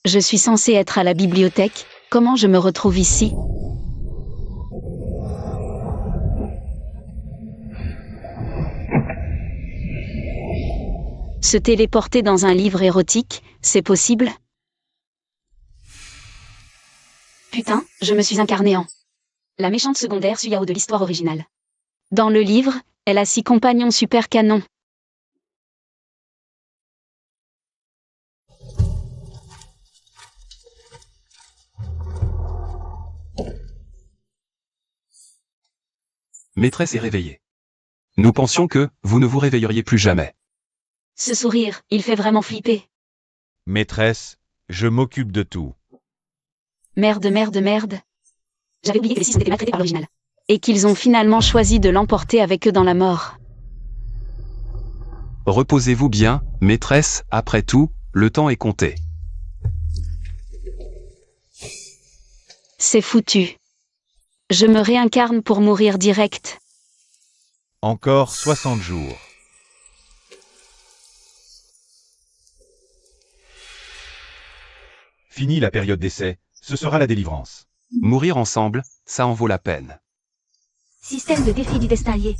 Je suis censée être à la bibliothèque, comment je me retrouve ici? Se téléporter dans un livre érotique, c'est possible? Putain, je me suis incarnée en la méchante secondaire Suyao de l'histoire originale. Dans le livre, elle a 6 compagnons super canons. Maîtresse est réveillée. Nous pensions que vous ne vous réveilleriez plus jamais. Ce sourire, il fait vraiment flipper. Maîtresse, je m'occupe de tout. Merde. J'avais oublié que les 6 ont été maltraités par l'original. Et qu'ils ont finalement choisi de l'emporter avec eux dans la mort. Reposez-vous bien, maîtresse, après tout, le temps est compté. C'est foutu. Je me réincarne pour mourir direct. Encore 60 jours. Fini la période d'essai, ce sera la délivrance. Mourir ensemble, ça en vaut la peine. Système de défi du destin lié.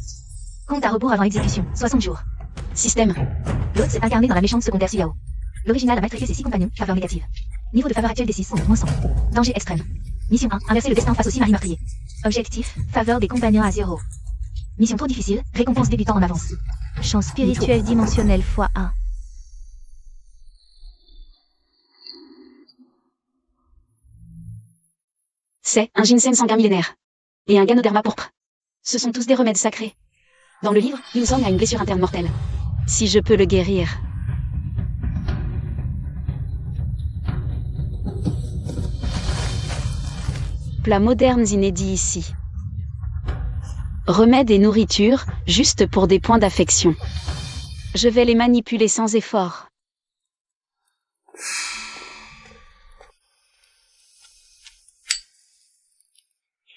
Compte à rebours avant exécution, 60 jours. Système. L'autre s'est incarné dans la méchante secondaire Suyao. L'original a maltraité ses 6 compagnons, faveur négative. Niveau de faveur actuel des 6, moins 100. Danger extrême. Mission 1, inverser le destin face aux 6 maris meurtriers. Objectif, faveur des compagnons à 0. Mission trop difficile, récompense débutant en avance. Chance spirituelle dimensionnelle x1. C'est un ginseng sanguin millénaire. Et un ganoderma pourpre. Ce sont tous des remèdes sacrés. Dans le livre, Yun-Song a une blessure interne mortelle. Si je peux le guérir. Plats modernes inédits ici. Remèdes et nourriture, juste pour des points d'affection. Je vais les manipuler sans effort.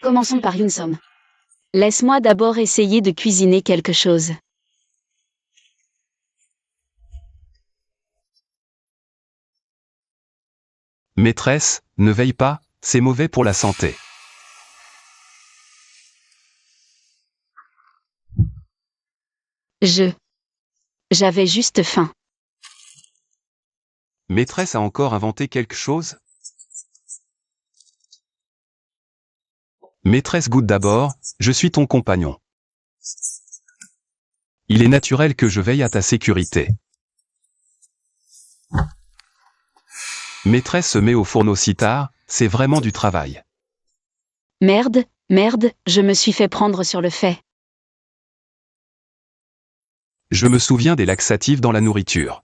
Commençons par Yun-Song. Laisse-moi d'abord essayer de cuisiner quelque chose. Maîtresse, ne veille pas, c'est mauvais pour la santé. J'avais juste faim. Maîtresse a encore inventé quelque chose? Maîtresse goûte d'abord, je suis ton compagnon. Il est naturel que je veille à ta sécurité. Maîtresse se met au fourneau si tard, c'est vraiment du travail. Merde, je me suis fait prendre sur le fait. Je me souviens des laxatifs dans la nourriture.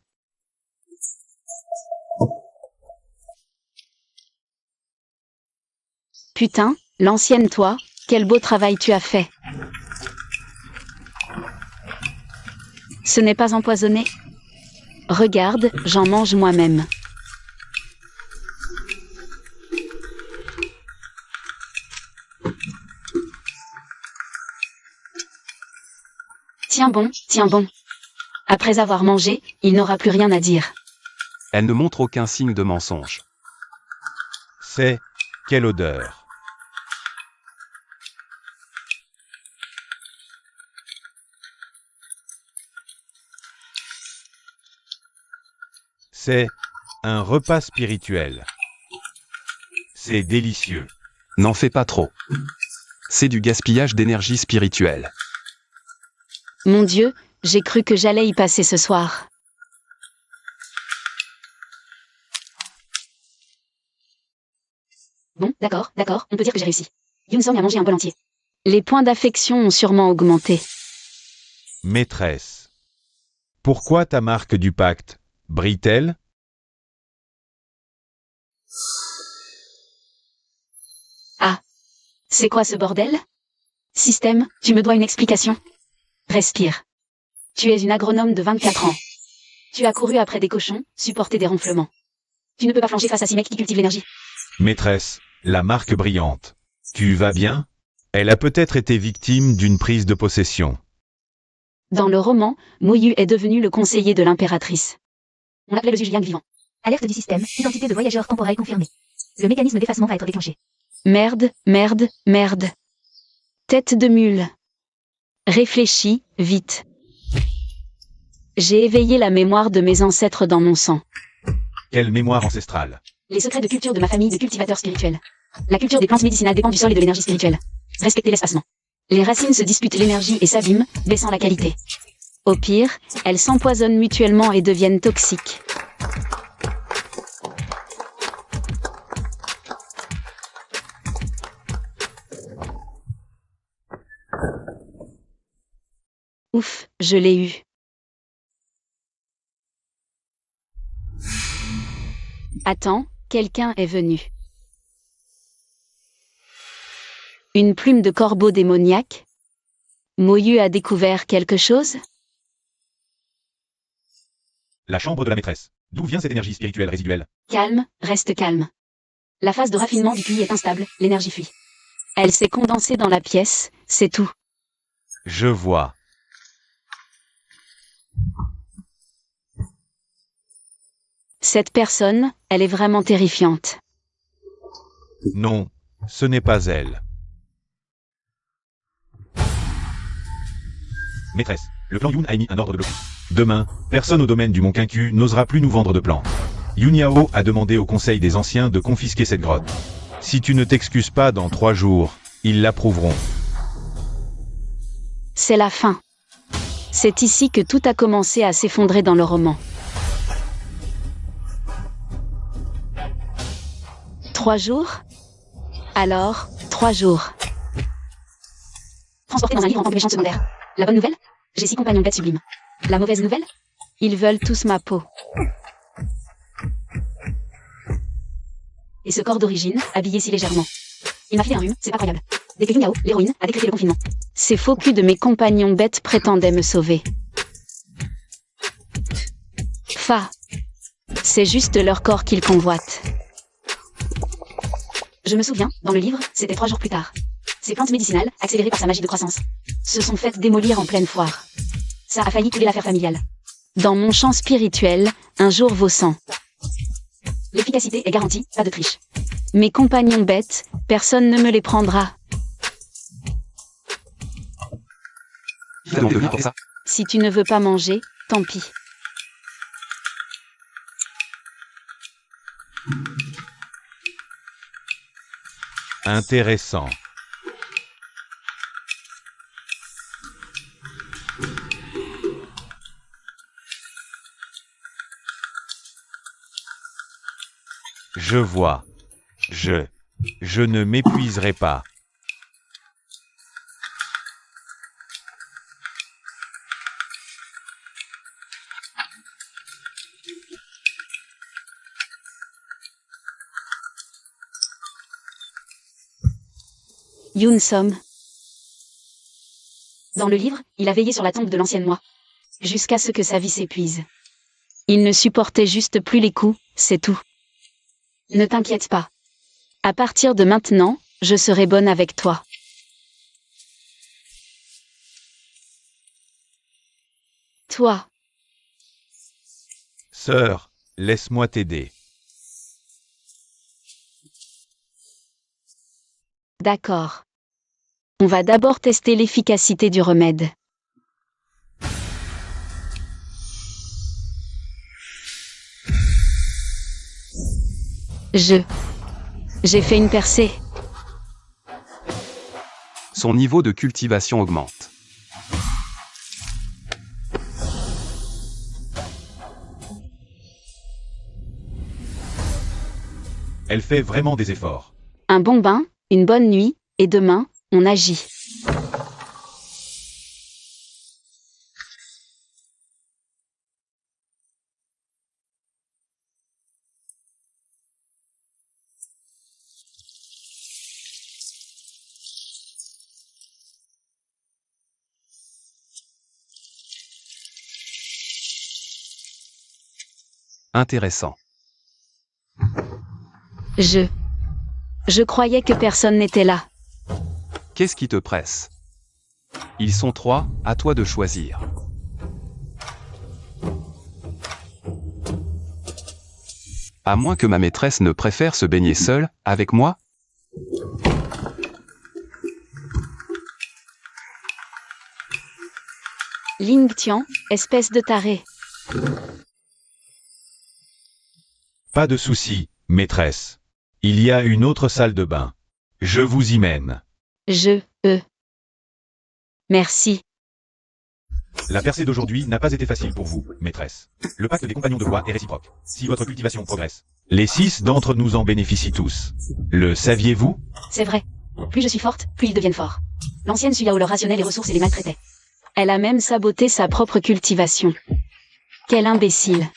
Putain, l'ancienne toi, quel beau travail tu as fait. Ce n'est pas empoisonné? Regarde, j'en mange moi-même. Tiens bon. Après avoir mangé, il n'aura plus rien à dire. Elle ne montre aucun signe de mensonge. C'est... quelle odeur. C'est un repas spirituel. C'est délicieux. N'en fais pas trop. C'est du gaspillage d'énergie spirituelle. Mon Dieu, j'ai cru que j'allais y passer ce soir. Bon, d'accord, on peut dire que j'ai réussi. Yun-Song a mangé un bol entier. Les points d'affection ont sûrement augmenté. Maîtresse. Pourquoi ta marque du pacte brille-t-elle? Ah. C'est quoi ce bordel? Système, tu me dois une explication. Respire. Tu es une agronome de 24 ans. Tu as couru après des cochons, supporté des ronflements. Tu ne peux pas flancher face à 6 mecs qui cultivent l'énergie. Maîtresse, la marque brillante. Tu vas bien? Elle a peut-être été victime d'une prise de possession. Dans le roman, Moyu est devenu le conseiller de l'impératrice. On l'appelait le Zhujiang vivant. Alerte du système, identité de voyageur temporel confirmée. Le mécanisme d'effacement va être déclenché. Merde, merde, merde. Tête de mule. Réfléchis, vite. J'ai éveillé la mémoire de mes ancêtres dans mon sang. Quelle mémoire ancestrale. Les secrets de culture de ma famille de cultivateurs spirituels. La culture des plantes médicinales dépend du sol et de l'énergie spirituelle. Respectez l'espacement. Les racines se disputent l'énergie et s'abîment, baissant la qualité. Au pire, elles s'empoisonnent mutuellement et deviennent toxiques. Ouf, je l'ai eu. Attends, quelqu'un est venu. Une plume de corbeau démoniaque? Moyu a découvert quelque chose? La chambre de la maîtresse. D'où vient cette énergie spirituelle résiduelle? Calme, reste calme. La phase de raffinement du QI est instable, l'énergie fuit. Elle s'est condensée dans la pièce, c'est tout. Je vois. Cette personne, elle est vraiment terrifiante. Non, ce n'est pas elle. Maîtresse, le clan Yun a émis un ordre de blocus. Demain, personne au domaine du Mont Quincu n'osera plus nous vendre de plantes. Yun Yao a demandé au conseil des anciens de confisquer cette grotte. Si tu ne t'excuses pas dans 3 jours, ils l'approuveront. C'est la fin. C'est ici que tout a commencé à s'effondrer dans le roman. 3 jours? Alors, 3 jours. Transporté dans un livre en tant que méchante secondaire. La bonne nouvelle? J'ai 6 compagnons bêtes sublimes. La mauvaise nouvelle? Ils veulent tous ma peau. Et ce corps d'origine, habillé si légèrement. Il m'a filé un rhume, c'est pas croyable. Dès que Yun Yao, l'héroïne, a décrété le confinement. Ces faux culs de mes compagnons bêtes prétendaient me sauver. Fa. C'est juste leur corps qu'ils convoitent. Je me souviens, dans le livre, c'était 3 jours plus tard. Ces plantes médicinales, accélérées par sa magie de croissance, se sont faites démolir en pleine foire. Ça a failli couler l'affaire familiale. Dans mon champ spirituel, un jour vaut 100. L'efficacité est garantie, pas de triche. Mes compagnons bêtes, personne ne me les prendra. Si tu ne veux pas manger, tant pis. Intéressant. Je vois. Je ne m'épuiserai pas. Yun Som. Dans le livre, il a veillé sur la tombe de l'ancienne moi. Jusqu'à ce que sa vie s'épuise. Il ne supportait juste plus les coups, c'est tout. Ne t'inquiète pas. À partir de maintenant, je serai bonne avec toi. Toi. Sœur, laisse-moi t'aider. D'accord. On va d'abord tester l'efficacité du remède. J'ai fait une percée. Son niveau de cultivation augmente. Elle fait vraiment des efforts. Un bon bain, une bonne nuit, et demain, on agit. Intéressant. Je croyais que personne n'était là. Qu'est-ce qui te presse? Ils sont 3, à toi de choisir. À moins que ma maîtresse ne préfère se baigner seule, avec moi? Ling Tian, espèce de taré. Pas de souci, maîtresse. Il y a une autre salle de bain. Je vous y mène. Merci. La percée d'aujourd'hui n'a pas été facile pour vous, maîtresse. Le pacte des compagnons de voie est réciproque. Si votre cultivation progresse, les 6 d'entre nous en bénéficient tous. Le saviez-vous? C'est vrai. Plus je suis forte, plus ils deviennent forts. L'ancienne Suyao leur rationnait les ressources et les maltraitait. Elle a même saboté sa propre cultivation. Quel imbécile.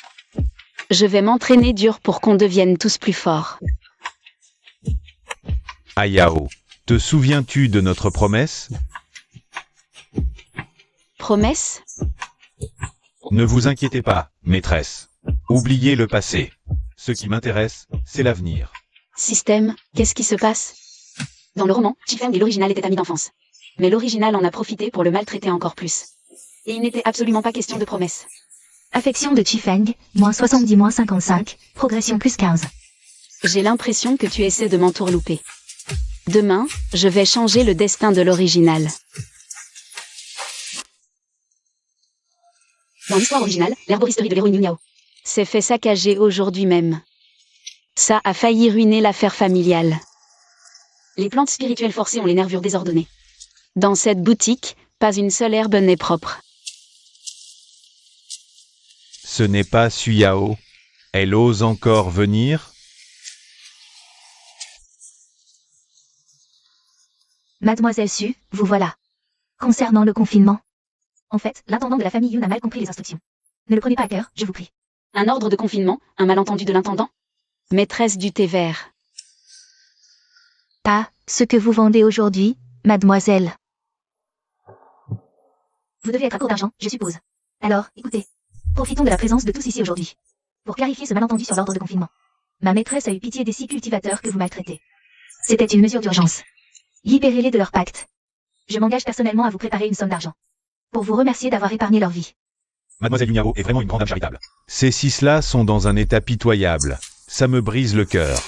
Je vais m'entraîner dur pour qu'on devienne tous plus forts. Ayao, te souviens-tu de notre promesse? Promesse? Ne vous inquiétez pas, maîtresse. Oubliez le passé. Ce qui m'intéresse, c'est l'avenir. Système, qu'est-ce qui se passe? Dans le roman, Chifeng et l'original étaient amis d'enfance. Mais l'original en a profité pour le maltraiter encore plus. Et il n'était absolument pas question de promesse. Affection de Chifeng, moins 70 moins 55, progression plus 15. J'ai l'impression que tu essaies de m'entourlouper. Demain, je vais changer le destin de l'original. Dans l'histoire originale, l'herboristerie de l'héroïne Yuniao s'est fait saccager aujourd'hui même. Ça a failli ruiner l'affaire familiale. Les plantes spirituelles forcées ont les nervures désordonnées. Dans cette boutique, pas une seule herbe n'est propre. Ce n'est pas Suyao. Elle ose encore venir? Mademoiselle Su, vous voilà. Concernant le confinement. En fait, l'intendant de la famille Yun a mal compris les instructions. Ne le prenez pas à cœur, je vous prie. Un ordre de confinement, un malentendu de l'intendant? Maîtresse du thé vert. Pas ce que vous vendez aujourd'hui, mademoiselle. Vous devez être à court d'argent, je suppose. Alors, écoutez. Profitons de la présence de tous ici aujourd'hui. Pour clarifier ce malentendu sur l'ordre de confinement. Ma maîtresse a eu pitié des 6 cultivateurs que vous maltraitez. C'était une mesure d'urgence. Libérez-les de leur pacte. Je m'engage personnellement à vous préparer une somme d'argent. Pour vous remercier d'avoir épargné leur vie. Mademoiselle Yuniao est vraiment une grande dame charitable. Ces 6-là sont dans un état pitoyable. Ça me brise le cœur.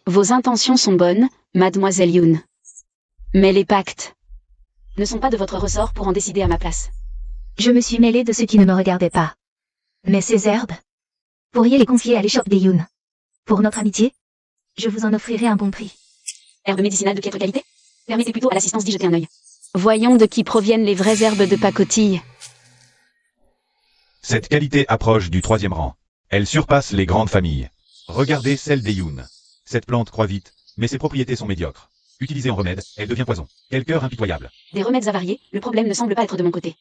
Vos intentions sont bonnes, mademoiselle Yun. Mais les pactes ne sont pas de votre ressort pour en décider à ma place. Je me suis mêlée de ce qui ne me regardait pas. Mais ces herbes, pourriez les confier à l'échoppe des Yun. Pour notre amitié, je vous en offrirai un bon prix. Herbes médicinales de piètre qualité? Permettez plutôt à l'assistance d'y jeter un œil. Voyons de qui proviennent les vraies herbes de pacotille. Cette qualité approche du 3e rang. Elle surpasse les grandes familles. Regardez celle des Yun. Cette plante croît vite, mais ses propriétés sont médiocres. Utilisée en remède, elle devient poison. Quel cœur impitoyable. Des remèdes avariés, le problème ne semble pas être de mon côté.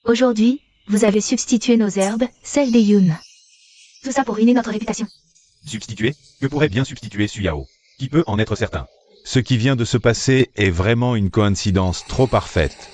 Aujourd'hui, vous avez substitué nos herbes, celles des Yun. Tout ça pour ruiner notre réputation. Substituer? Que pourrait bien substituer Suyao? Qui peut en être certain? Ce qui vient de se passer est vraiment une coïncidence trop parfaite.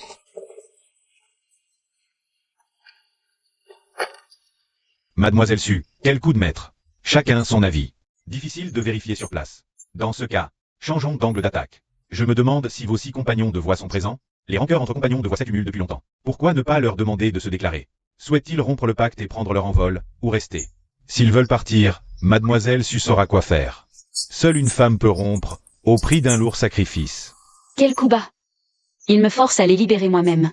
Mademoiselle Su, quel coup de maître. Chacun son avis. Difficile de vérifier sur place. Dans ce cas, changeons d'angle d'attaque. Je me demande si vos 6 compagnons de voie sont présents. Les rancœurs entre compagnons de voie s'accumulent depuis longtemps. Pourquoi ne pas leur demander de se déclarer? Souhaitent-ils rompre le pacte et prendre leur envol, ou rester? S'ils veulent partir, Mademoiselle Su saura quoi faire. Seule une femme peut rompre, au prix d'un lourd sacrifice. Quel coup bas. Ils me forcent à les libérer moi-même.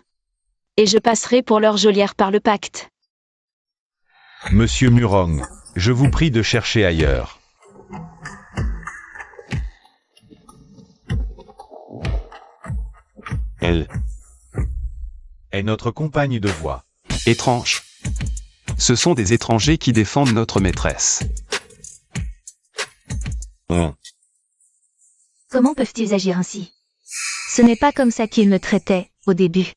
Et je passerai pour leur geôlière par le pacte. Monsieur Murong, je vous prie de chercher ailleurs. Elle est notre compagne de voie. Étrange. Ce sont des étrangers qui défendent notre maîtresse. Comment peuvent-ils agir ainsi? Ce n'est pas comme ça qu'ils me traitaient, au début.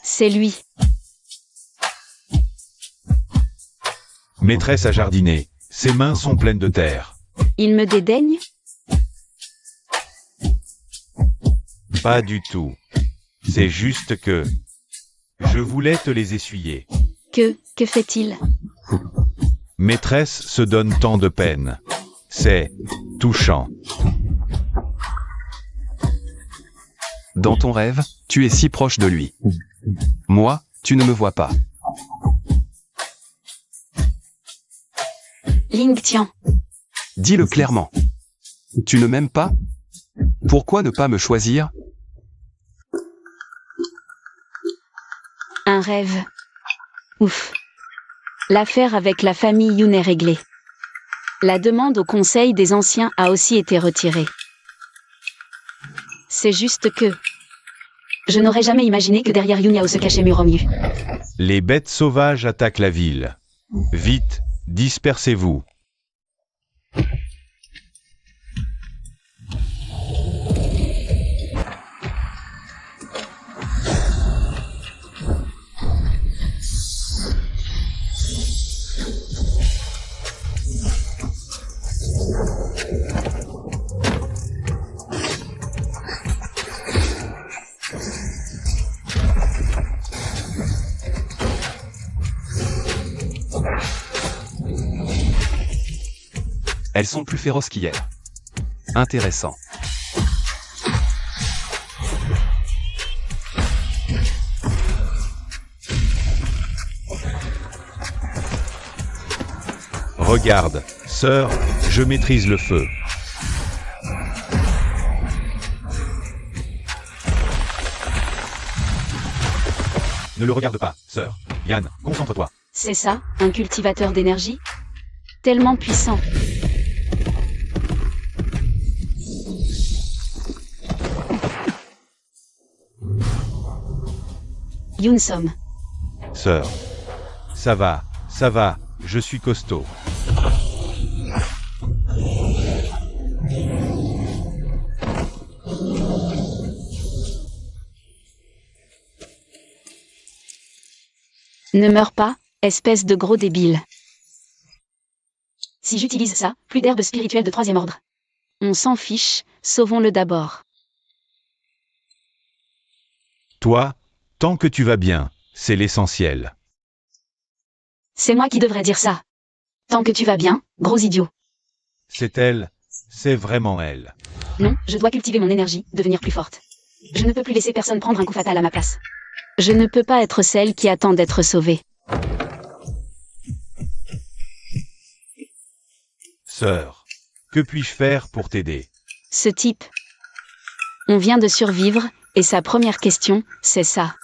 C'est lui. Maîtresse a jardiné. Ses mains sont pleines de terre. Il me dédaigne? Pas du tout. C'est juste que... je voulais te les essuyer. Que fait-il? Maîtresse se donne tant de peine. C'est touchant. Dans ton rêve, tu es si proche de lui. Moi, tu ne me vois pas. Ling Tian. Dis-le clairement. Tu ne m'aimes pas? Pourquoi ne pas me choisir? Un rêve. Ouf. L'affaire avec la famille Yun est réglée. La demande au conseil des anciens a aussi été retirée. C'est juste que... Je n'aurais jamais imaginé que derrière Yun Yao se cachait Muromu. Les bêtes sauvages attaquent la ville. Vite, dispersez-vous. Elles sont plus féroces qu'hier. Intéressant. Regarde, sœur, je maîtrise le feu. Ne le regarde pas, sœur. Yann, concentre-toi. C'est ça, un cultivateur d'énergie? Tellement puissant. Yun Som. Sœur. Ça va, je suis costaud. Ne meurs pas, espèce de gros débile. Si j'utilise ça, plus d'herbe spirituelle de 3e ordre. On s'en fiche, sauvons-le d'abord. Toi, tant que tu vas bien, c'est l'essentiel. C'est moi qui devrais dire ça. Tant que tu vas bien, gros idiot. C'est elle, c'est vraiment elle. Non, je dois cultiver mon énergie, devenir plus forte. Je ne peux plus laisser personne prendre un coup fatal à ma place. Je ne peux pas être celle qui attend d'être sauvée. Sœur, que puis-je faire pour t'aider? Ce type. On vient de survivre, et sa première question, c'est ça.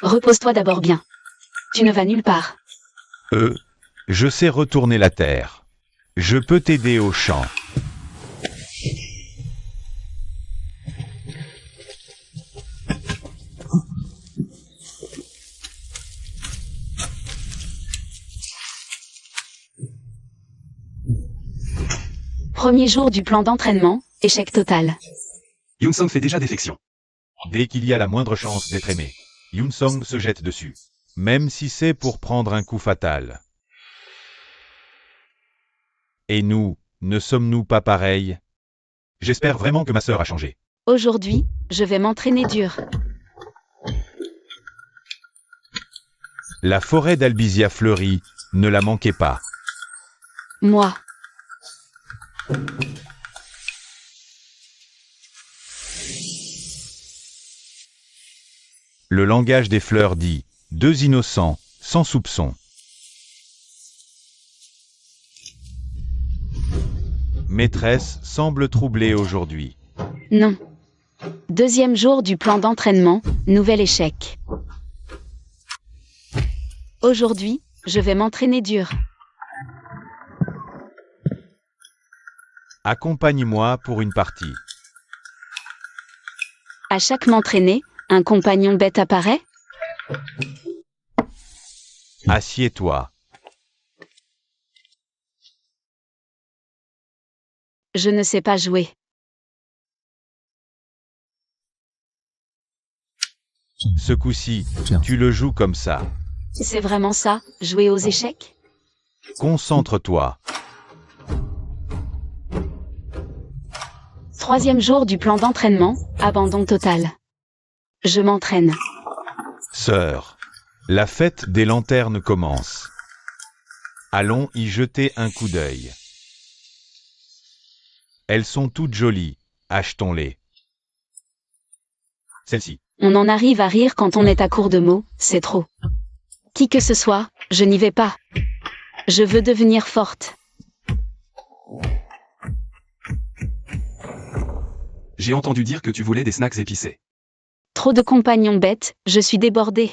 Repose-toi d'abord bien. Tu ne vas nulle part. Je sais retourner la terre. Je peux t'aider au champ. Premier jour du plan d'entraînement, échec total. Yun Som fait déjà défection. Dès qu'il y a la moindre chance d'être aimé, Yun Song se jette dessus. Même si c'est pour prendre un coup fatal. Et nous, ne sommes-nous pas pareils? J'espère vraiment que ma sœur a changé. Aujourd'hui, je vais m'entraîner dur. La forêt d'Albizia fleurit, ne la manquez pas. Moi. Le langage des fleurs dit « deux innocents, sans soupçon ». Maîtresse semble troublée aujourd'hui. Non. Deuxième jour du plan d'entraînement, nouvel échec. Aujourd'hui, je vais m'entraîner dur. Accompagne-moi pour une partie. À chaque m'entraîner, un compagnon bête apparaît? Assieds-toi. Je ne sais pas jouer. Ce coup-ci, tu le joues comme ça. C'est vraiment ça, jouer aux échecs? Concentre-toi. Troisième jour du plan d'entraînement, abandon total. Je m'entraîne. Sœur, la fête des lanternes commence. Allons y jeter un coup d'œil. Elles sont toutes jolies, achetons-les. Celle-ci. On en arrive à rire quand on est à court de mots, c'est trop. Qui que ce soit, je n'y vais pas. Je veux devenir forte. J'ai entendu dire que tu voulais des snacks épicés. Trop de compagnons bêtes, je suis débordée.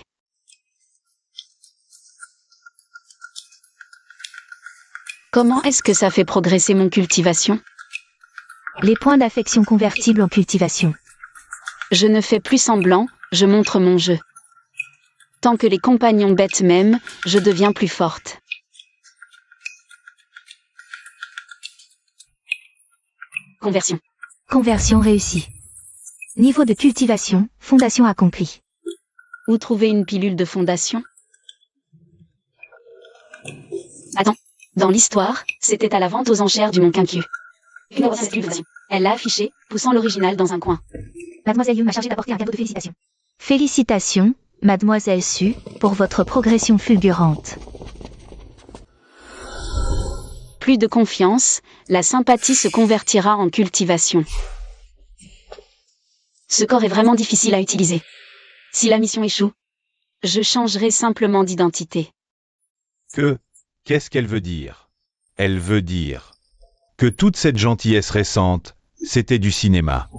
Comment est-ce que ça fait progresser mon cultivation? Les points d'affection convertibles en cultivation. Je ne fais plus semblant, je montre mon jeu. Tant que les compagnons bêtes m'aiment, je deviens plus forte. Conversion. Conversion réussie. Niveau de cultivation, fondation accomplie. Où trouver une pilule de fondation? Attends. Dans l'histoire, c'était à la vente aux enchères du Mont Quincu. Elle l'a affiché, poussant l'original dans un coin. Mademoiselle Yu m'a chargé d'apporter un cadeau de félicitations. Félicitations, Mademoiselle Su, pour votre progression fulgurante. Plus de confiance, la sympathie se convertira en cultivation. Ce corps est vraiment difficile à utiliser. Si la mission échoue, je changerai simplement d'identité. Qu'est-ce qu'elle veut dire? Elle veut dire que toute cette gentillesse récente, c'était du cinéma.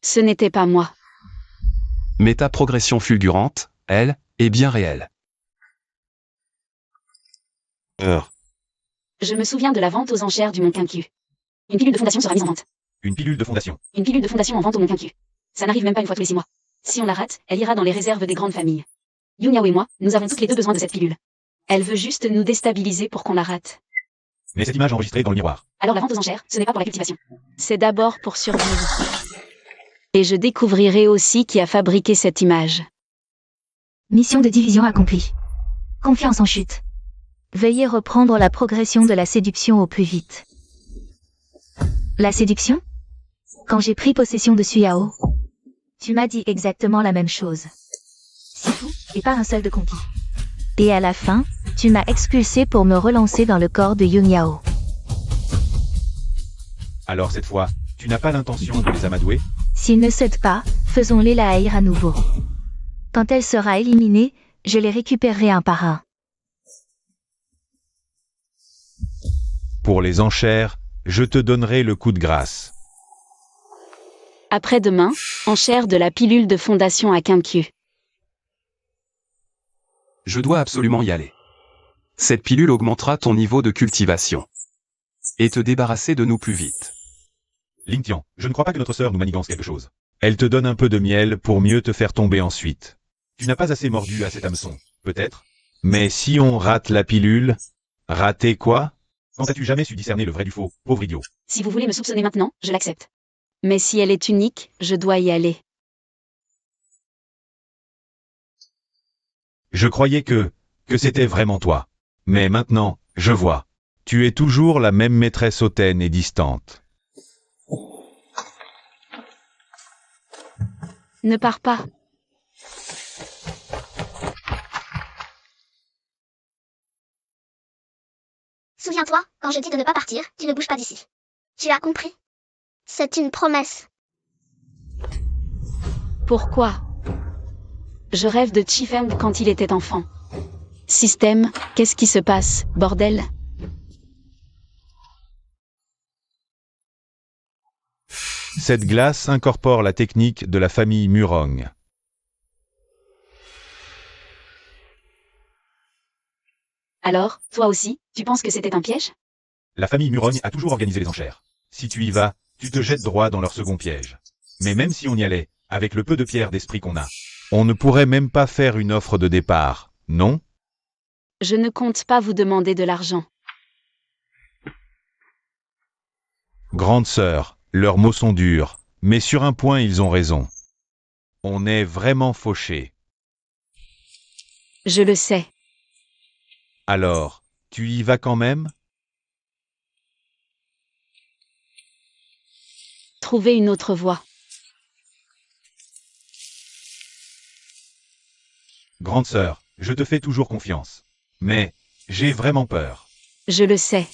Ce n'était pas moi. Mais ta progression fulgurante, elle, est bien réelle. Je me souviens de la vente aux enchères du Mont Quincu. Une pilule de fondation sera mise en vente. Une pilule de fondation. Une pilule de fondation en vente au Mont Quincu. Ça n'arrive même pas une fois tous les 6 mois. Si on la rate, elle ira dans les réserves des grandes familles. Yunyao et moi, nous avons toutes les deux besoin de cette pilule. Elle veut juste nous déstabiliser pour qu'on la rate. Mais cette image enregistrée dans le miroir. Alors la vente aux enchères, ce n'est pas pour la cultivation. C'est d'abord pour survivre. Et je découvrirai aussi qui a fabriqué cette image. Mission de division accomplie. Confiance en chute. Veuillez reprendre la progression de la séduction au plus vite. La séduction? Quand j'ai pris possession de Suyao, tu m'as dit exactement la même chose. C'est tout, et pas un seul de conquis. Et à la fin, tu m'as expulsé pour me relancer dans le corps de Yunyao. Alors cette fois, tu n'as pas l'intention de les amadouer? S'ils ne cèdent pas, faisons-les la haïr à nouveau. Quand elle sera éliminée, je les récupérerai un par un. Pour les enchères, je te donnerai le coup de grâce. Après-demain, enchère de la pilule de fondation à Quincu. Je dois absolument y aller. Cette pilule augmentera ton niveau de cultivation. Et te débarrasser de nous plus vite. Lingtian, je ne crois pas que notre sœur nous manigance quelque chose. Elle te donne un peu de miel pour mieux te faire tomber ensuite. Tu n'as pas assez mordu à cet hameçon, peut-être? Mais si on rate la pilule, rater quoi? Quand as-tu jamais su discerner le vrai du faux, pauvre idiot? Si vous voulez me soupçonner maintenant, je l'accepte. Mais si elle est unique, je dois y aller. Je croyais que c'était vraiment toi. Mais maintenant, je vois. Tu es toujours la même maîtresse hautaine et distante. Ne pars pas. Souviens-toi, quand je dis de ne pas partir, tu ne bouges pas d'ici. Tu as compris? C'est une promesse. Pourquoi? Je rêve de Chifeng quand il était enfant. Système, qu'est-ce qui se passe, bordel? Cette glace incorpore la technique de la famille Murong. Alors, toi aussi, tu penses que c'était un piège? La famille Murong a toujours organisé les enchères. Si tu y vas, tu te jettes droit dans leur second piège. Mais même si on y allait, avec le peu de pierre d'esprit qu'on a, on ne pourrait même pas faire une offre de départ, non? Je ne compte pas vous demander de l'argent. Grande sœur, leurs mots sont durs, mais sur un point ils ont raison. On est vraiment fauchés. Je le sais. Alors, tu y vas quand même? Trouver une autre voie. Grande sœur, je te fais toujours confiance. Mais, j'ai vraiment peur. Je le sais.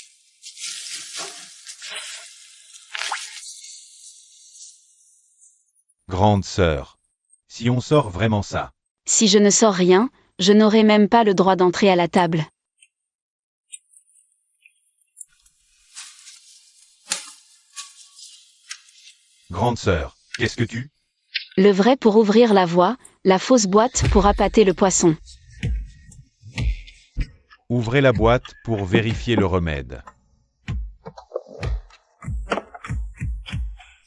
Grande sœur. Si on sort vraiment ça. Si je ne sors rien, je n'aurai même pas le droit d'entrer à la table. Grande sœur, qu'est-ce que tu... Le vrai pour ouvrir la voie, la fausse boîte pour appâter le poisson. Ouvrez la boîte pour vérifier le remède.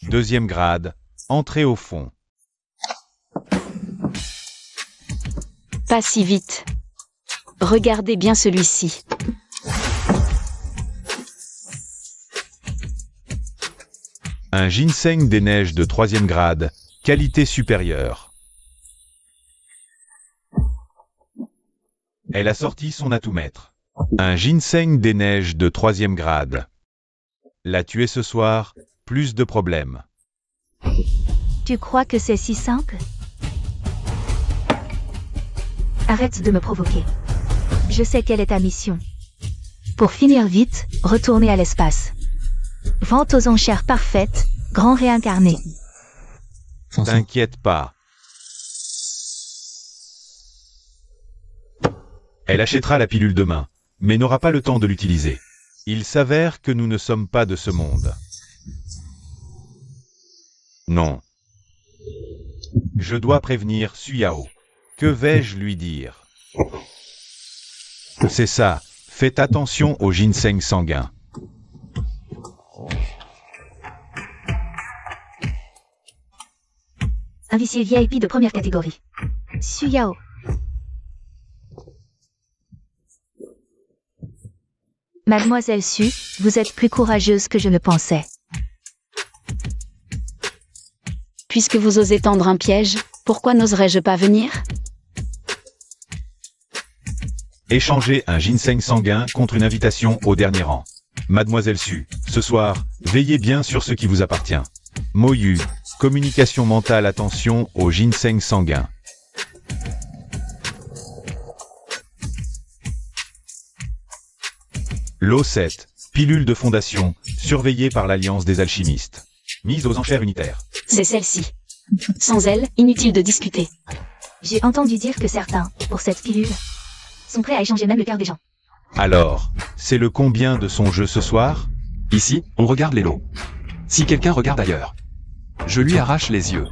Deuxième grade, entrez au fond. Pas si vite. Regardez bien celui-ci. Un ginseng des neiges de 3e grade, qualité supérieure. Elle a sorti son atout-maître. Un ginseng des neiges de 3e grade. La tuer ce soir, plus de problèmes. Tu crois que c'est si simple? Arrête de me provoquer. Je sais quelle est ta mission. Pour finir vite, retourner à l'espace. Vente aux enchères parfaite, grand réincarné. T'inquiète pas. Elle achètera la pilule demain, mais n'aura pas le temps de l'utiliser. Il s'avère que nous ne sommes pas de ce monde. Non. Je dois prévenir Suyao. Que vais-je lui dire? C'est ça, faites attention au ginseng sanguin. Invisible VIP de première catégorie. Suyao. Mademoiselle Su, vous êtes plus courageuse que je ne pensais. Puisque vous osez tendre un piège, pourquoi n'oserais-je pas venir? Échangez un ginseng sanguin contre une invitation au dernier rang. Mademoiselle Su, ce soir, veillez bien sur ce qui vous appartient. Moyu, communication mentale, attention au ginseng sanguin. L'O7, pilule de fondation, surveillée par l'Alliance des alchimistes. Mise aux enchères unitaires. C'est celle-ci. Sans elle, inutile de discuter. J'ai entendu dire que certains, pour cette pilule, sont prêts à échanger même le cœur des gens. Alors, c'est le combien de son jeu ce soir? Ici, on regarde les lots. Si quelqu'un regarde ailleurs, je lui arrache les yeux.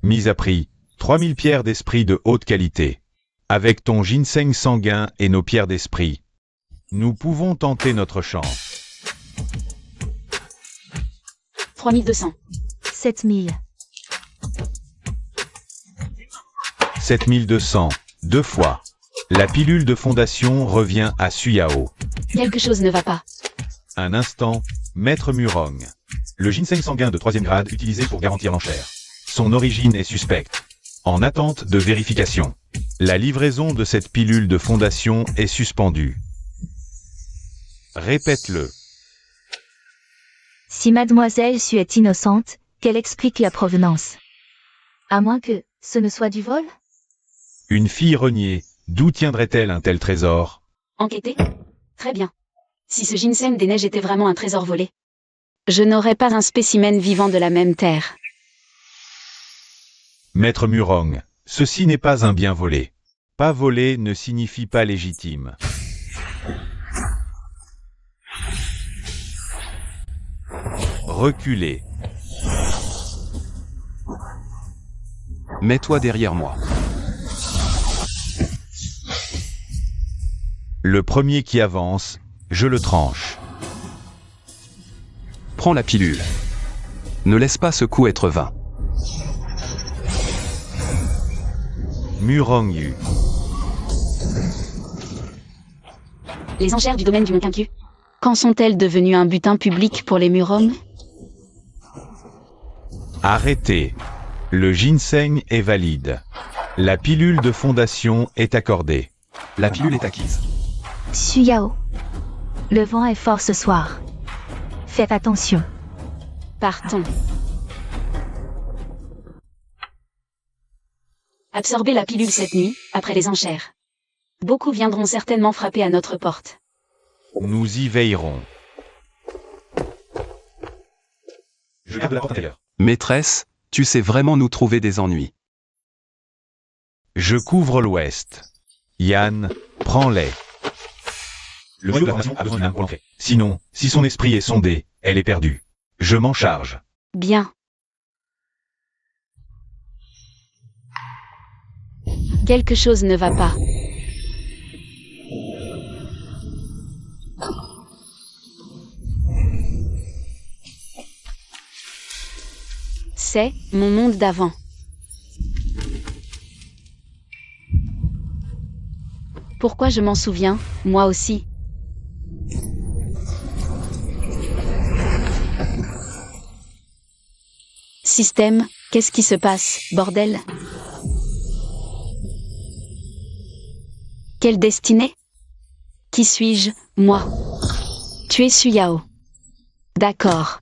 Mise à prix, 3000 pierres d'esprit de haute qualité. Avec ton ginseng sanguin et nos pierres d'esprit, nous pouvons tenter notre chance. 3200. 7000. 7200, deux fois. La pilule de fondation revient à Suyao. Quelque chose ne va pas. Un instant, Maître Murong. Le ginseng sanguin de 3e grade utilisé pour garantir l'enchère. Son origine est suspecte. En attente de vérification. La livraison de cette pilule de fondation est suspendue. Répète-le. Si Mademoiselle Su est innocente, qu'elle explique la provenance. À moins que ce ne soit du vol? Une fille reniée, d'où tiendrait-elle un tel trésor? Enquêter? Très bien. Si ce ginseng des neiges était vraiment un trésor volé, je n'aurais pas un spécimen vivant de la même terre. Maître Murong, ceci n'est pas un bien volé. Pas volé ne signifie pas légitime. Reculez. Mets-toi derrière moi. Le premier qui avance, je le tranche. Prends la pilule. Ne laisse pas ce coup être vain. Murong Yu. Les enchères du domaine du Monquincu. Quand sont-elles devenues un butin public pour les Murong? Arrêtez. Le ginseng est valide. La pilule de fondation est accordée. La pilule est acquise. Suyao. Le vent est fort ce soir. Faites attention. Partons. Absorbez la pilule cette nuit, après les enchères. Beaucoup viendront certainement frapper à notre porte. Nous y veillerons. Je garde la porte intérieure. Maîtresse, tu sais vraiment nous trouver des ennuis. Je couvre l'ouest. Yann, prends-les. Le noyau de la formation a besoin d'une âme pour l'entrée. Sinon, si son esprit est sondé, elle est perdue. Je m'en charge. Bien. Quelque chose ne va pas. C'est mon monde d'avant. Pourquoi je m'en souviens, moi aussi? Système, qu'est-ce qui se passe, bordel? Quelle destinée? Qui suis-je, moi? Tu es Suyao. D'accord.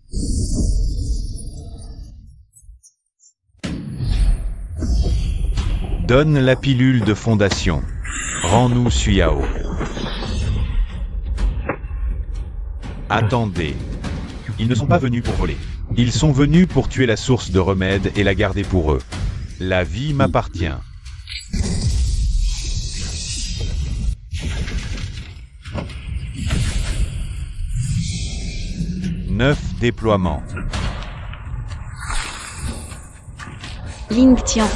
Donne la pilule de fondation. Rends-nous Suyao. Attendez. Ils ne sont pas venus pour voler. Ils sont venus pour tuer la source de remède et la garder pour eux. La vie m'appartient. Neuf déploiements. Ling Tian.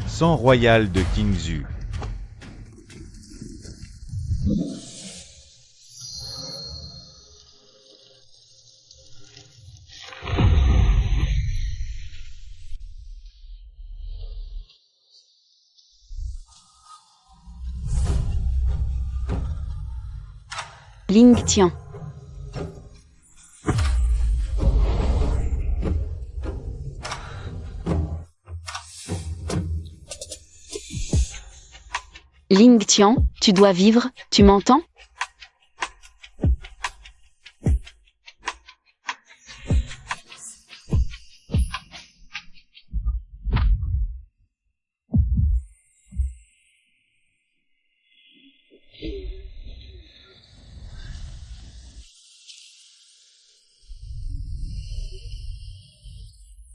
Sang royal de Qingzhou. Ling Tian. Ling Tian, tu dois vivre, tu m'entends?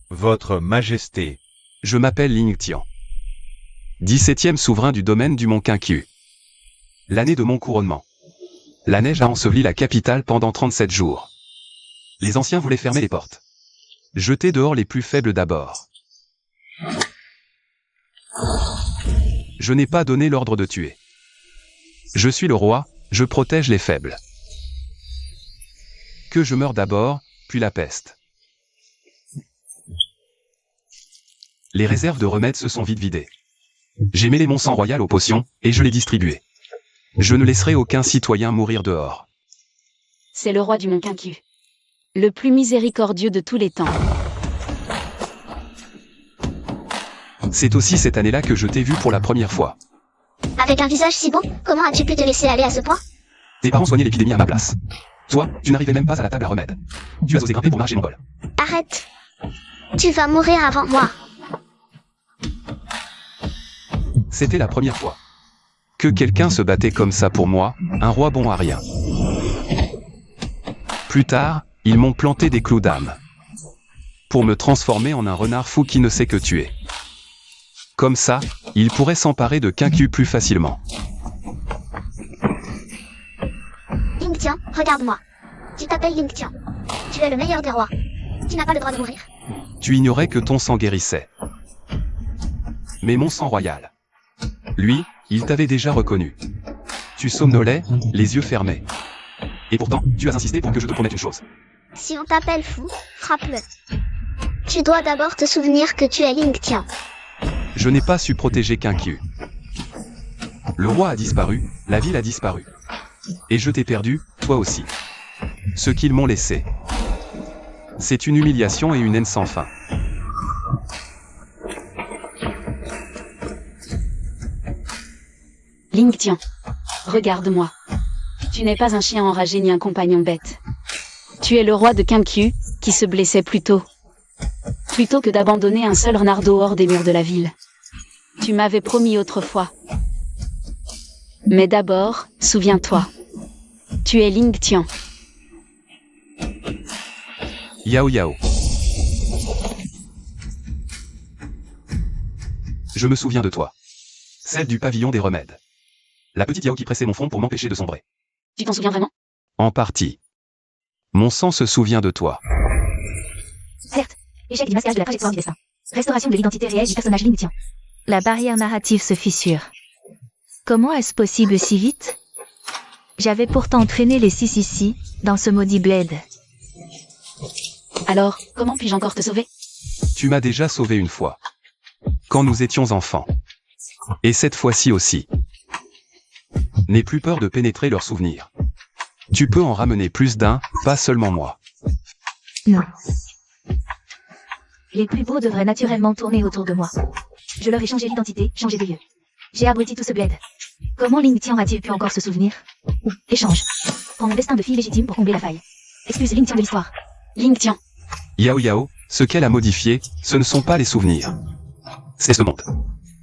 Votre Majesté. Je m'appelle Ling Tian. 17e souverain du domaine du Mont Qianqiu. L'année de mon couronnement. La neige a enseveli la capitale pendant 37 jours. Les anciens voulaient fermer les portes. Jeter dehors les plus faibles d'abord. Je n'ai pas donné l'ordre de tuer. Je suis le roi, je protège les faibles. Que je meure d'abord, puis la peste. Les réserves de remèdes se sont vite vidées. J'ai mêlé mon sang royal aux potions, et je les distribué. Je ne laisserai aucun citoyen mourir dehors. C'est le roi du Mont Qianqiu. Le plus miséricordieux de tous les temps. C'est aussi cette année-là que je t'ai vu pour la première fois. Avec un visage si beau, comment as-tu pu te laisser aller à ce point? Tes parents soignaient l'épidémie à ma place. Toi, tu n'arrivais même pas à la table à remède. Tu as osé grimper pour marcher mon bol. Arrête. Tu vas mourir avant moi. C'était la première fois. Que quelqu'un se battait comme ça pour moi, un roi bon à rien. Plus tard, ils m'ont planté des clous d'âme. Pour me transformer en un renard fou qui ne sait que tuer. Comme ça, ils pourraient s'emparer de Qianqiu plus facilement. Ling Tian, regarde-moi. Tu t'appelles Ling Tian. Tu es le meilleur des rois. Tu n'as pas le droit de mourir. Tu ignorais que ton sang guérissait. Mais mon sang royal. Lui, il t'avait déjà reconnu. Tu somnolais, les yeux fermés. Et pourtant, tu as insisté pour que je te promette une chose. Si on t'appelle fou, frappe-le. Tu dois d'abord te souvenir que tu es Ling Tian. Je n'ai pas su protéger Qianqiu. Le roi a disparu, la ville a disparu. Et je t'ai perdu, toi aussi. Ce qu'ils m'ont laissé. C'est une humiliation et une haine sans fin. Ling Tian. Regarde-moi. Tu n'es pas un chien enragé ni un compagnon bête. Tu es le roi de Qianqiu, qui se blessait plus tôt. Plutôt que d'abandonner un seul renard hors des murs de la ville. Tu m'avais promis autrefois. Mais d'abord, souviens-toi. Tu es Ling Tian. Yao Yao. Je me souviens de toi. Celle du pavillon des remèdes. La petite Yao qui pressait mon front pour m'empêcher de sombrer. Tu t'en souviens vraiment? En partie. Mon sang se souvient de toi. Certes. Échec du masquage de la trajectoire du destin. Restauration de l'identité réelle du personnage Ling Tian. La barrière narrative se fissure. Comment est-ce possible si vite? J'avais pourtant traîné les 6 dans ce maudit bled. Alors, comment puis-je encore te sauver? Tu m'as déjà sauvé une fois. Quand nous étions enfants. Et cette fois-ci aussi. N'aie plus peur de pénétrer leurs souvenirs. Tu peux en ramener plus d'un, pas seulement moi. Non. Les plus beaux devraient naturellement tourner autour de moi. Je leur ai changé l'identité, changé de lieu. J'ai abruti tout ce bled. Comment Ling Tian a-t-il pu encore se souvenir? Échange. Prends mon destin de fille légitime pour combler la faille. Excuse Ling Tian de l'histoire. Ling Tian. Yao Yao, ce qu'elle a modifié, ce ne sont pas les souvenirs. C'est ce monde.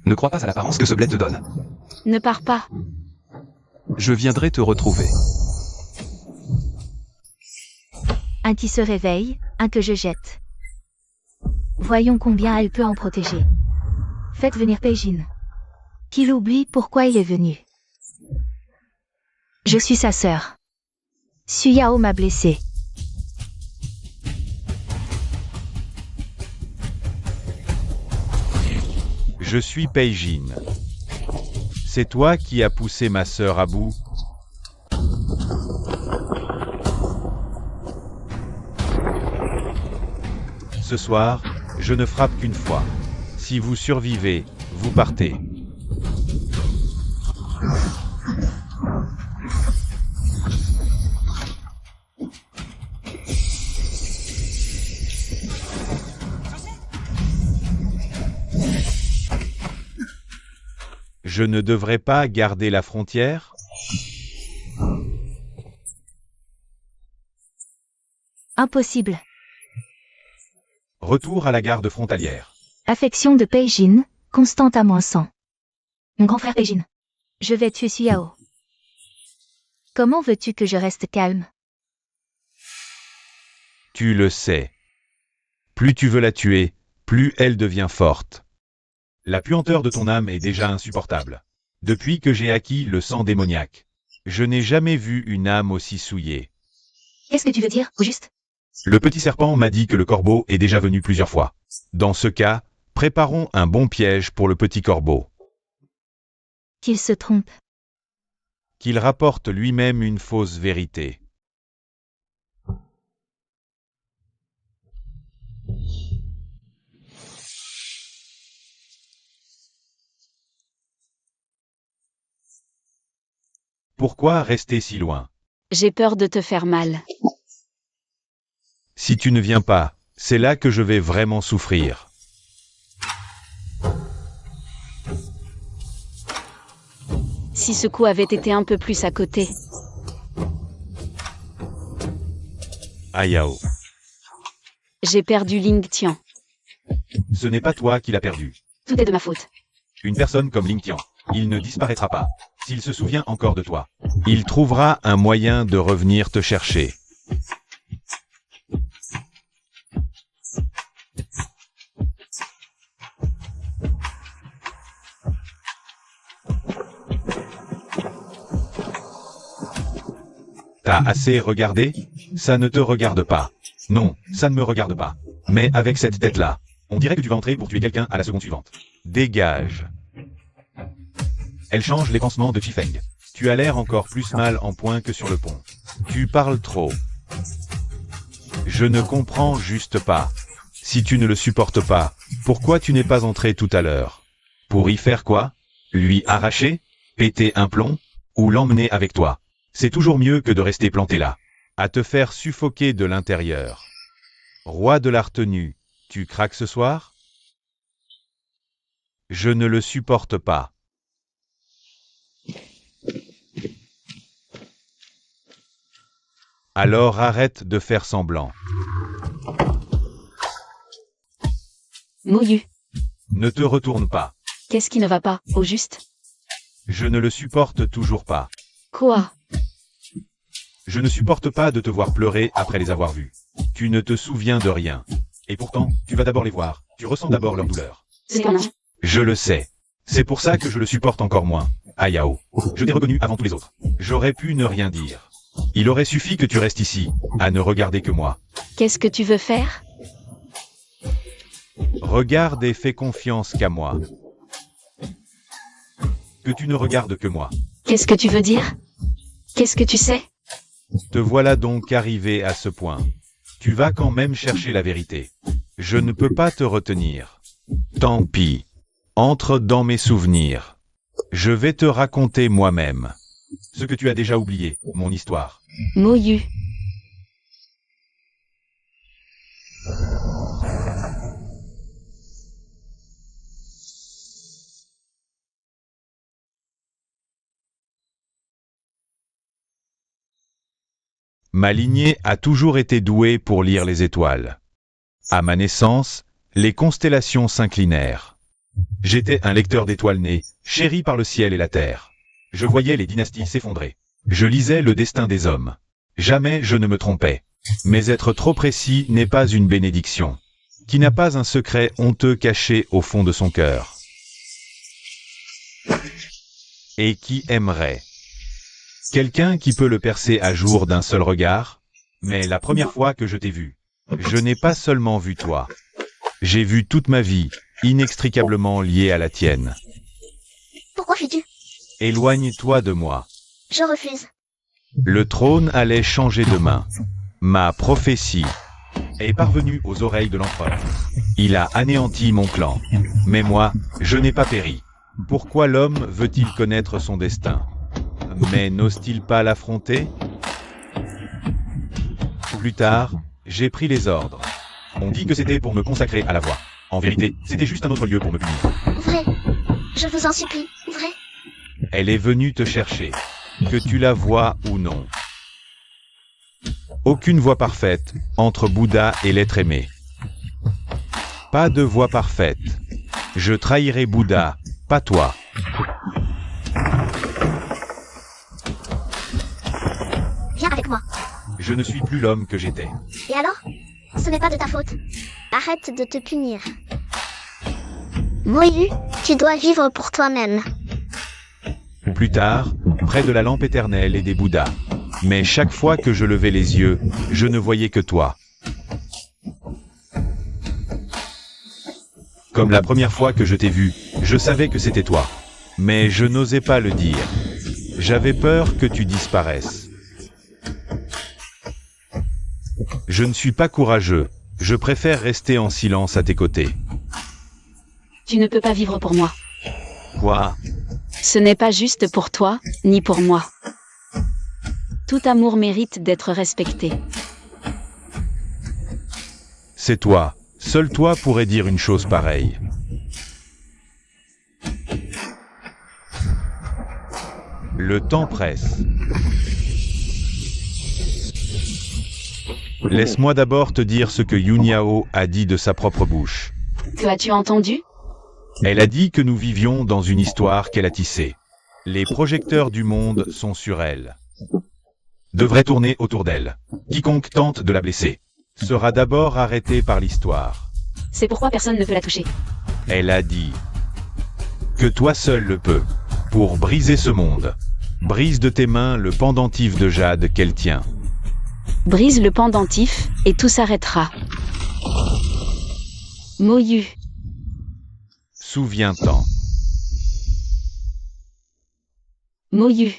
Ne crois pas à l'apparence que ce bled te donne. Ne pars pas. Je viendrai te retrouver. Un qui se réveille, un que je jette. Voyons combien elle peut en protéger. Faites venir Peijin. Qu'il oublie pourquoi il est venu. Je suis sa sœur. Suyao m'a blessé. Je suis Peijin. C'est toi qui as poussé ma sœur à bout. Ce soir, je ne frappe qu'une fois. Si vous survivez, vous partez. Je ne devrais pas garder la frontière? Impossible. Retour à la garde frontalière. Affection de Peijin, constante à -100. Mon grand frère Peijin. Je vais tuer Suyao. Comment veux-tu que je reste calme? Tu le sais. Plus tu veux la tuer, plus elle devient forte. La puanteur de ton âme est déjà insupportable. Depuis que j'ai acquis le sang démoniaque, je n'ai jamais vu une âme aussi souillée. Qu'est-ce que tu veux dire, au juste? Le petit serpent m'a dit que le corbeau est déjà venu plusieurs fois. Dans ce cas, préparons un bon piège pour le petit corbeau. Qu'il se trompe. Qu'il rapporte lui-même une fausse vérité. Pourquoi rester si loin? J'ai peur de te faire mal. Si tu ne viens pas, c'est là que je vais vraiment souffrir. Si ce coup avait été un peu plus à côté. Ayao, J'ai perdu Ling Tian. ce n'est pas toi qui l'as perdu. Tout est de ma faute. Une personne comme Ling Tian, il ne disparaîtra pas. S'il se souvient encore de toi, il trouvera un moyen de revenir te chercher. T'as assez regardé? Ça ne te regarde pas. Non, ça ne me regarde pas. Mais avec cette tête-là, on dirait que tu vas entrer pour tuer quelqu'un à la seconde suivante. Dégage. Elle change les pansements de Chifeng. Tu as l'air encore plus mal en point que sur le pont. Tu parles trop. Je ne comprends juste pas. Si tu ne le supportes pas, pourquoi tu n'es pas entré tout à l'heure? Pour y faire quoi? Lui arracher? Péter un plomb? Ou l'emmener avec toi? C'est toujours mieux que de rester planté là. À te faire suffoquer de l'intérieur. Roi de la retenue, tu craques ce soir? Je ne le supporte pas. Alors arrête de faire semblant. Mouillu. Ne te retourne pas. Qu'est-ce qui ne va pas, au juste? Je ne le supporte toujours pas. Quoi? Je ne supporte pas de te voir pleurer après les avoir vus. Tu ne te souviens de rien. Et pourtant, tu vas d'abord les voir. Tu ressens d'abord leur douleur. C'est comment? Je le sais. C'est pour ça que je le supporte encore moins. Ayao. Je t'ai reconnu avant tous les autres. J'aurais pu ne rien dire. Il aurait suffi que tu restes ici, à ne regarder que moi. Qu'est-ce que tu veux faire? Regarde et fais confiance qu'à moi. Que tu ne regardes que moi. Qu'est-ce que tu veux dire? Qu'est-ce que tu sais? Te voilà donc arrivé à ce point. Tu vas quand même chercher la vérité. Je ne peux pas te retenir. Tant pis. Entre dans mes souvenirs. Je vais te raconter moi-même. Ce que tu as déjà oublié, mon histoire. Moyu. Ma lignée a toujours été douée pour lire les étoiles. À ma naissance, les constellations s'inclinèrent. J'étais un lecteur d'étoiles nées, chéri par le ciel et la terre. Je voyais les dynasties s'effondrer. Je lisais le destin des hommes. Jamais je ne me trompais. Mais être trop précis n'est pas une bénédiction. Qui n'a pas un secret honteux caché au fond de son cœur? Et qui aimerait? Quelqu'un qui peut le percer à jour d'un seul regard? Mais la première fois que je t'ai vu, je n'ai pas seulement vu toi. J'ai vu toute ma vie, inextricablement liée à la tienne. Pourquoi fuis-tu? Éloigne-toi de moi. Je refuse. Le trône allait changer de main. Ma prophétie est parvenue aux oreilles de l'empereur. Il a anéanti mon clan. Mais moi, je n'ai pas péri. Pourquoi l'homme veut-il connaître son destin? Mais n'ose-t-il pas l'affronter? Plus tard, j'ai pris les ordres. On dit que c'était pour me consacrer à la voie. En vérité, c'était juste un autre lieu pour me punir. Ouvrez. Je vous en supplie, ouvrez. Elle est venue te chercher. Que tu la vois ou non. Aucune voie parfaite entre Bouddha et l'être aimé. Pas de voie parfaite. Je trahirai Bouddha, pas toi. Viens avec moi. Je ne suis plus l'homme que j'étais. Et alors? Ce n'est pas de ta faute. Arrête de te punir. Moyu, tu dois vivre pour toi-même. Plus tard, près de la lampe éternelle et des Bouddhas. Mais chaque fois que je levais les yeux, je ne voyais que toi. Comme la première fois que je t'ai vu, je savais que c'était toi. Mais je n'osais pas le dire. J'avais peur que tu disparaisses. Je ne suis pas courageux. Je préfère rester en silence à tes côtés. Tu ne peux pas vivre pour moi. Quoi? Ce n'est pas juste pour toi, ni pour moi. Tout amour mérite d'être respecté. C'est toi. Seul toi pourrais dire une chose pareille. Le temps presse. Laisse-moi d'abord te dire ce que Yunyao a dit de sa propre bouche. Que as-tu entendu? Elle a dit que nous vivions dans une histoire qu'elle a tissée. Les projecteurs du monde sont sur elle. Devraient tourner autour d'elle. Quiconque tente de la blesser sera d'abord arrêté par l'histoire. C'est pourquoi personne ne peut la toucher. Elle a dit que toi seul le peux. Pour briser ce monde. Brise de tes mains le pendentif de jade qu'elle tient. Brise le pendentif, et tout s'arrêtera. Moyu. Souviens-t'en. Moyu.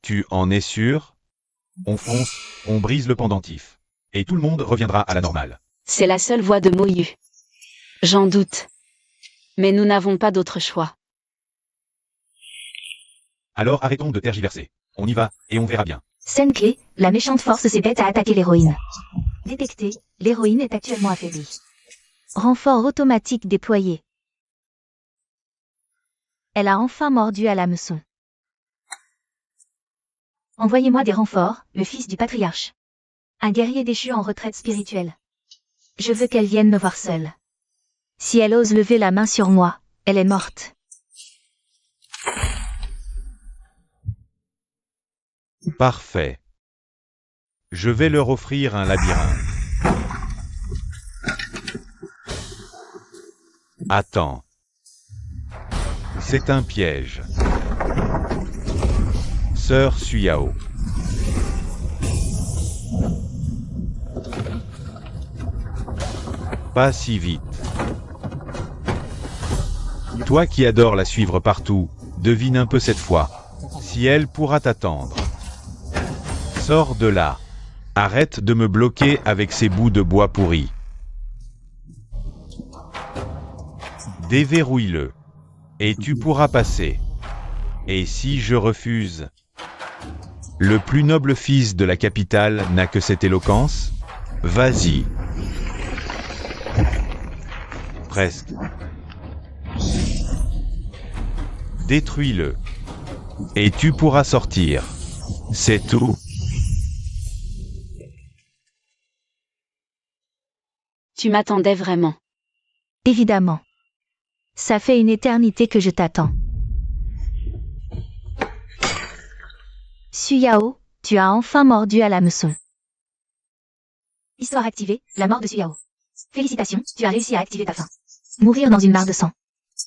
Tu en es sûr? On fonce, on brise le pendentif. Et tout le monde reviendra à la normale. C'est la seule voie de Moyu. J'en doute. Mais nous n'avons pas d'autre choix. Alors arrêtons de tergiverser. On y va, et on verra bien. Scène clé, la méchante force s'est bête à attaquer l'héroïne. Détecté, l'héroïne est actuellement affaiblie. Renfort automatique déployé. Elle a enfin mordu à l'hameçon. Envoyez-moi des renforts, le fils du patriarche. Un guerrier déchu en retraite spirituelle. Je veux qu'elle vienne me voir seule. Si elle ose lever la main sur moi, elle est morte. Parfait. Je vais leur offrir un labyrinthe. Attends. C'est un piège. Sœur Suyao. Pas si vite. Toi qui adores la suivre partout, devine un peu cette fois, si elle pourra t'attendre. Sors de là. Arrête de me bloquer avec ces bouts de bois pourris. Déverrouille-le. Et tu pourras passer. Et si je refuse? Le plus noble fils de la capitale n'a que cette éloquence? Vas-y. Presque. Détruis-le. Et tu pourras sortir. C'est tout. Tu m'attendais vraiment. Évidemment. Ça fait une éternité que je t'attends. Suyao, tu as enfin mordu à l'hameçon. Histoire activée, la mort de Suyao. Félicitations, tu as réussi à activer ta fin. Mourir dans une mare de sang.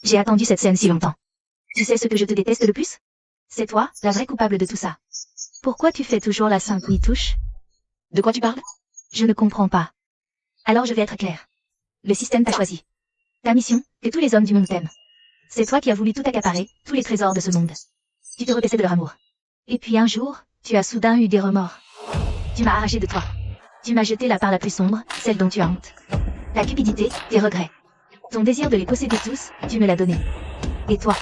J'ai attendu cette scène si longtemps. Tu sais ce que je te déteste le plus? C'est toi, la vraie coupable de tout ça. Pourquoi tu fais toujours la sainte Nitouche? De quoi tu parles? Je ne comprends pas. Alors je vais être claire. Le système t'a choisi. Ta mission, que tous les hommes du monde t'aiment. C'est toi qui as voulu tout accaparer, tous les trésors de ce monde. Tu te repaissais de leur amour. Et puis un jour, tu as soudain eu des remords. Tu m'as arraché de toi. Tu m'as jeté la part la plus sombre, celle dont tu as honte. La cupidité, tes regrets. Ton désir de les posséder tous, tu me l'as donné. Et toi,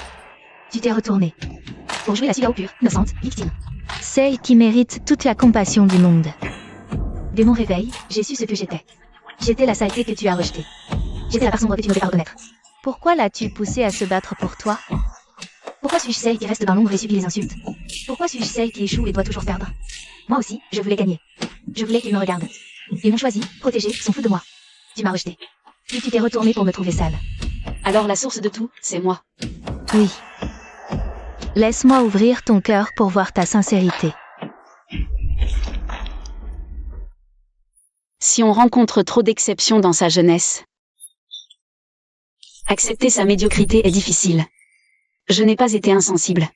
tu t'es retourné. Pour jouer la Suyao pure, innocente, victime. Celle qui mérite toute la compassion du monde. Dès mon réveil, j'ai su ce que j'étais. J'étais la saleté que tu as rejetée. J'étais la part sombre que tu ne veux pas reconnaître. Pourquoi l'as-tu poussée à se battre pour toi? Pourquoi suis-je celle qui reste dans l'ombre et subit les insultes? Pourquoi suis-je celle qui échoue et doit toujours perdre? Moi aussi, je voulais gagner. Je voulais qu'ils me regardent. Ils m'ont choisi, protégé, sont fous de moi. Tu m'as rejeté. Puis tu t'es retourné pour me trouver sale. Alors la source de tout, c'est moi. Oui. Laisse-moi ouvrir ton cœur pour voir ta sincérité. Si on rencontre trop d'exceptions dans sa jeunesse, accepter sa médiocrité est difficile. Je n'ai pas été insensible.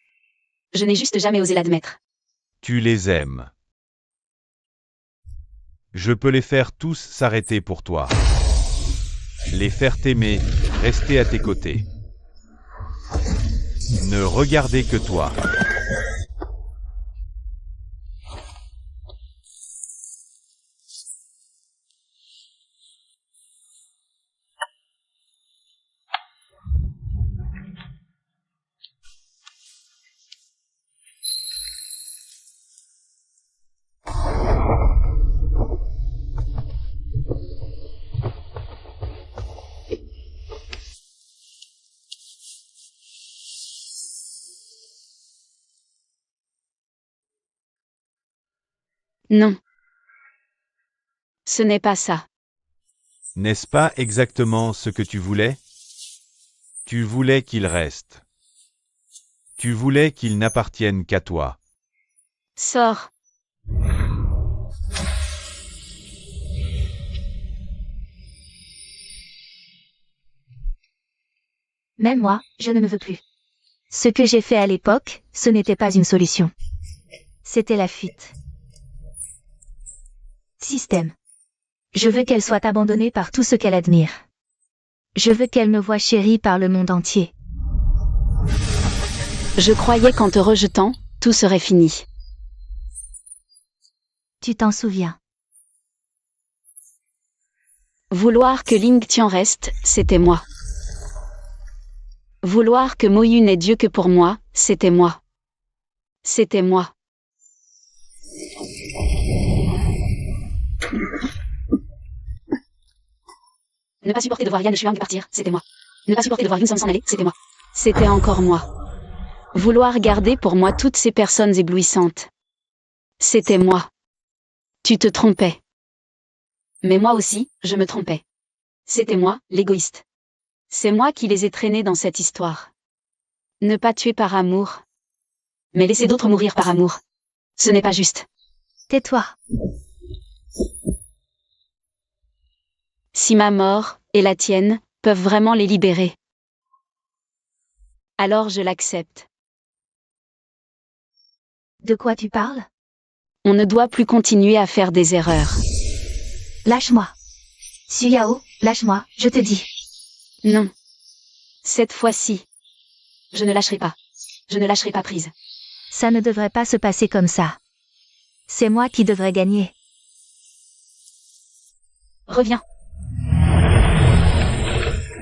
Je n'ai juste jamais osé l'admettre. Tu les aimes. Je peux les faire tous s'arrêter pour toi. Les faire t'aimer, rester à tes côtés. Ne regarder que toi. Non. Ce n'est pas ça. N'est-ce pas exactement ce que tu voulais? Tu voulais qu'il reste. Tu voulais qu'il n'appartienne qu'à toi. Sors. Même moi, je ne me veux plus. Ce que j'ai fait à l'époque, ce n'était pas une solution. C'était la fuite. Système. Je veux qu'elle soit abandonnée par tout ce qu'elle admire. Je veux qu'elle me voie chérie par le monde entier. Je croyais qu'en te rejetant, tout serait fini. Tu t'en souviens. Vouloir que Ling Tian reste, c'était moi. Vouloir que Mo-Yun n'ait Dieu que pour moi, c'était moi. C'était moi. Ne pas supporter de voir Yan Shuang partir, c'était moi. Ne pas supporter de voir Yun Song s'en aller, c'était moi. C'était encore moi. Vouloir garder pour moi toutes ces personnes éblouissantes. C'était moi. Tu te trompais. Mais moi aussi, je me trompais. C'était moi, l'égoïste. C'est moi qui les ai traînés dans cette histoire. Ne pas tuer par amour. Mais laisser d'autres mourir par amour. Ce n'est pas juste. Tais-toi. Si ma mort, et la tienne, peuvent vraiment les libérer. Alors je l'accepte. De quoi tu parles? On ne doit plus continuer à faire des erreurs. Lâche-moi. Suyao, lâche-moi, je te dis. Non. Cette fois-ci. Je ne lâcherai pas. Je ne lâcherai pas prise. Ça ne devrait pas se passer comme ça. C'est moi qui devrais gagner. Reviens.